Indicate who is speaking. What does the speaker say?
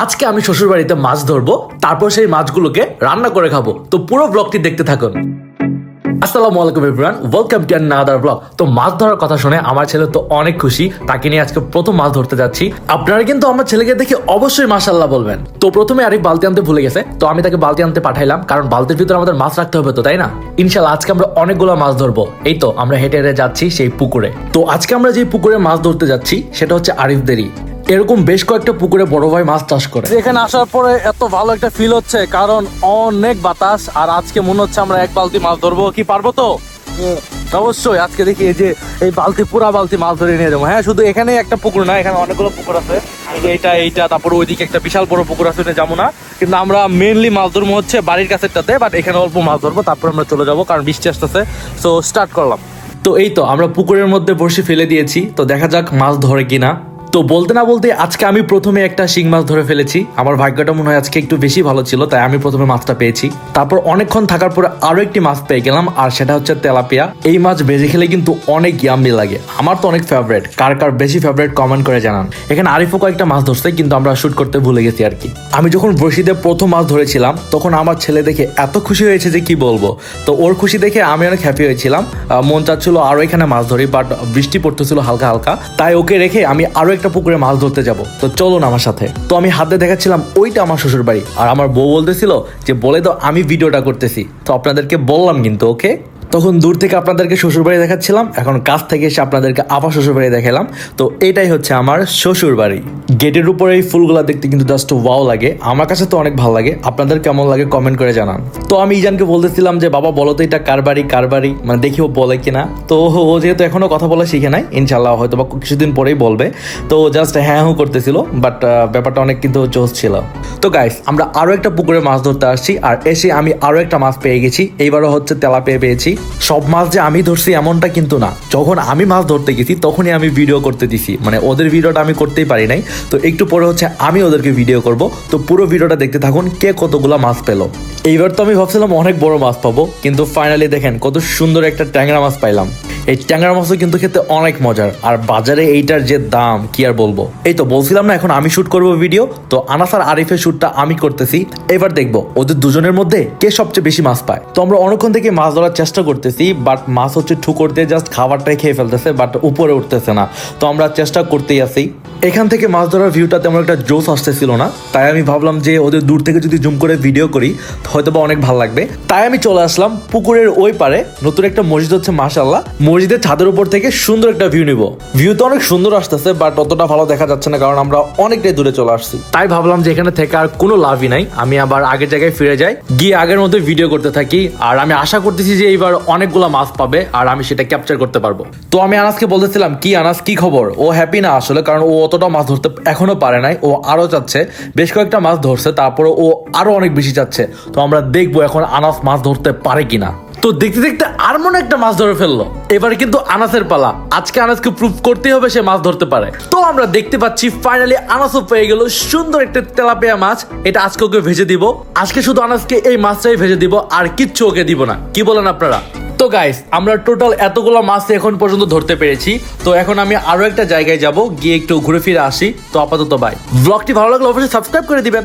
Speaker 1: আজকে আমি শ্বশুর বাড়িতে মাছ ধরবো, তারপর সেই মাছগুলোকে রান্না করে খাবো। তো পুরো ব্লগটি দেখতে থাকুন। আসসালামু আলাইকুম everyone, welcome to another blog. তো মাছ ধরার কথা শুনে আমার ছেলে তো অনেক খুশি, তাকে নিয়ে আজকে প্রথম মাছ ধরতে যাচ্ছি। আপনারা কিন্তু আমার ছেলেকে দেখে অবশ্যই মাশাআল্লাহ বলবেন। তো প্রথমে আরিফ বালতি আনতে ভুলে গেছে, তো আমি তাকে বালতি আনতে পাঠাইলাম, কারণ বালতির ভিতরে আমাদের মাছ রাখতে হবে তো, তাই না? ইনশাআল্লাহ আজকে আমরা অনেকগুলো মাছ ধরবো। এই তো আমরা হেঁটে হেঁটে যাচ্ছি সেই পুকুরে। তো আজকে আমরা যে পুকুরে মাছ ধরতে যাচ্ছি সেটা হচ্ছে আরিফদেরই। এরকম বেশ কয়েকটা পুকুরে বড় ভাই মাছ চাষ করে।
Speaker 2: এখানে আসার পরে এত ভালো একটা ফিল হচ্ছে, কারণ অনেক বাতাস। আর আজকে মনে হচ্ছে আমরা এক বালতি মাছ ধরবো। কি পারবো তো? অবশ্যই। আজকে দেখি এই যে এই বালতি, পুরা বালতি মাছ ধরে নিয়ে যাবো। হ্যাঁ, শুধু এখানে একটা পুকুর না, এখানে অনেকগুলো পুকুর আছে। এইটা তারপর ওইদিকে একটা বিশাল বড় পুকুর আছে, যাবো না। কিন্তু আমরা মেনলি মাছ ধরবো হচ্ছে বাড়ির কাছেরটাতে, বাট এখানে অল্প মাছ ধরবো, তারপর আমরা চলে যাবো, কারণ বৃষ্টি আসতেছে। সো স্টার্ট করলাম।
Speaker 1: তো এই তো আমরা পুকুরের মধ্যে বসে ফেলে দিয়েছি, তো দেখা যাক মাছ ধরে কিনা। তো বলতে না বলতে আজকে আমি প্রথমে একটা শিং মাছ ধরে ফেলেছি। আমার ভাগ্যটা মনে হয় আজকে একটু বেশি ভালো ছিল, তাই আমি প্রথমে মাছটা পেয়েছি। তারপর অনেকক্ষণ থাকার পরে আরো একটি মাছ পেয়ে গেলাম, আর সেটা হচ্ছে তেলাপিয়া। এই মাছ ভেজে খেলে কিন্তু অনেক ইয়াম্মি লাগে। আমার তো অনেক ফেভারিট। কার কার বেশি ফেভারিট কমেন্ট করে জানান। এখানে আরিফও কয়েকটা মাছ ধরছে, কিন্তু আমরা শুট করতে ভুলে গেছি আর কি। আমি যখন বড়শিতে প্রথম মাছ ধরেছিলাম তখন আমার ছেলে দেখে এত খুশি হয়েছে যে কি বলবো। তো ওর খুশি দেখে আমি অনেক হ্যাপি হয়েছিলাম। মন চাচ্ছিল আরো এখানে মাছ ধরি, বাট বৃষ্টি পড়তেছিল হালকা হালকা, তাই ওকে রেখে আমি আরো একটা পুকুরে মাছ ধরতে যাব। তো চলুন আমার সাথে। তো আমি হাতে দেখাচ্ছিলাম ওইটা আমার শ্বশুর বাড়ি, আর আমার বউ বলতেছিল যে বলে দাও আমি ভিডিওটা করতেছি। তো আপনাদেরকে বললাম কিন্তু, ওকে। তখন দূর থেকে আপনাদেরকে শ্বশুরবাড়ি দেখাচ্ছিলাম, এখন কাছ থেকে এসে আপনাদেরকে আবার শ্বশুরবাড়ি দেখালাম। তো এটাই হচ্ছে আমার শ্বশুর বাড়ি। গেটের উপরে এই ফুলগুলা দেখতে কিন্তু জাস্ট ওয়াও লাগে। আমার কাছে তো অনেক ভালো লাগে। আপনাদের কেমন লাগে কমেন্ট করে জানান। তো আমি ইজানকে বলতেছিলাম যে বাবা বলো তো এটা কার বাড়ি, মানে দেখি ও বলে কিনা। তো ও যেহেতু এখনো কথা বলা শিখে নাই, ইনশাল্লাহ হয়তো বা কিছুদিন পরেই বলবে। তো জাস্ট হ্যাঁ হ্যাঁ করতেছিল, বাট ব্যাপারটা অনেক কিন্তু জোশ ছিল। তো গাইস, আমরা আরো একটা পুকুরে মাছ ধরতে আসছি, আর এসে আমি আরো একটা মাছ পেয়ে গেছি। এইবারও হচ্ছে তেলাপিয়া পেয়েছি। সব মাছ যে আমি ধরছি এমনটা কিন্তু না। যখন আমি মাছ ধরতে গেছি তখনই আমি ভিডিও করতে দিছি, মানে ওদের ভিডিওটা আমি করতেই পারি নাই। তো একটু পরে হচ্ছে আমি ওদেরকে ভিডিও করব। তো পুরো ভিডিওটা দেখতে থাকুন, কে কতগুলা মাছ পেলো। এইবার তো আমি ভাবছিলাম অনেক বড় মাছ পাবো, কিন্তু ফাইনালি দেখেন কত সুন্দর একটা ট্যাংরা মাছ পাইলাম। এই ট্যাংরা মাছও কিন্তু খেতে অনেক মজার, আর বাজারে এইটার যে দাম কি আর বলবো। এই তো বলছিলাম না এখন আমি শুট করবো ভিডিও। তো আনাস আর আরিফের শুটটা আমি করতেছি। এবার দেখবো ওদের দুজনের মধ্যে কে সবচেয়ে বেশি মাছ পায়। তো আমরা অনেকক্ষণ থেকে মাছ ধরার চেষ্টা করতেছি, বাট মাছ হচ্ছে ঠুকর দিয়ে জাস্ট খাবারটাই খেয়ে ফেলতেছে, বাট উপরে উঠতেছে না। তো আমরা চেষ্টা করতেই আছি। এখান থেকে মাছ ধরার ভিউটা তেমন একটা জোস আসতেছিল না, তাই আমি ভাবলাম যে ওদের দূর থেকে যদি জুম করে ভিডিও করি হয়তো বা অনেক ভালো লাগবে। তাই আমি চলে আসলাম পুকুরের ওই পারে। নতুন একটা মসজিদ হচ্ছে, মাশাআল্লাহ। মসজিদের ছাদের উপর থেকে সুন্দর একটা ভিউ নিব। ভিউ তো অনেক সুন্দর আসতেছে, বাট অতটা ভালো দেখা যাচ্ছে না, কারণ আমরা অনেকটাই দূরে চলে আসছি। তাই ভাবলাম যে এখানে থেকে আর কোনো লাভই নাই, আমি আবার আগের জায়গায় ফিরে যাই, গিয়ে আগের মধ্যে ভিডিও করতে থাকি। আর আমি আশা করতেছি যে এইবার অনেকগুলো মাছ পাবে, আর আমি সেটা ক্যাপচার করতে পারবো। তো আমি আনাসকে বলতেছিলাম, কি আনাস কি খবর? ও হ্যাপি না আসলে, কারণ ও অতটা মাছ ধরতে এখনো পারে নাই। ও আরো চাচ্ছে, বেশ কয়েকটা মাছ ধরছে, তারপরে ও আরো অনেক বেশি চাচ্ছে। তো আমরা দেখবো এখন আনাস মাছ ধরতে পারে কিনা। তো দেখতে দেখতে আর মনে একটা মাছ ধরে ফেললো। এবার কিন্তু আনাসের পালা। আজকে আনাসকে প্রুভ করতেই হবে সে মাছ ধরতে পারে। তো আমরা দেখতে পাচ্ছি ফাইনালি আনাসও পেয়ে গেল সুন্দর একটা তেলাপিয়া মাছ। এটা আজকে ওকে ভেজে দিব। আজকে শুধু আনাসকে এই মাছটাই ভেজে দিব, আর কিচ্ছু ওকে দিব না। কি বলেন আপনারা? তো গাইস, আমরা টোটাল এতগুলো মাছ এখন পর্যন্ত ধরতে পেরেছি। তো এখন আমি আরো একটা জায়গায় যাব, গিয়ে একটু ঘুরে ফিরে আসি। তো আপাতত বাই। ব্লগটি ভালো লাগলে অবশ্যই সাবস্ক্রাইব করে দিবেন।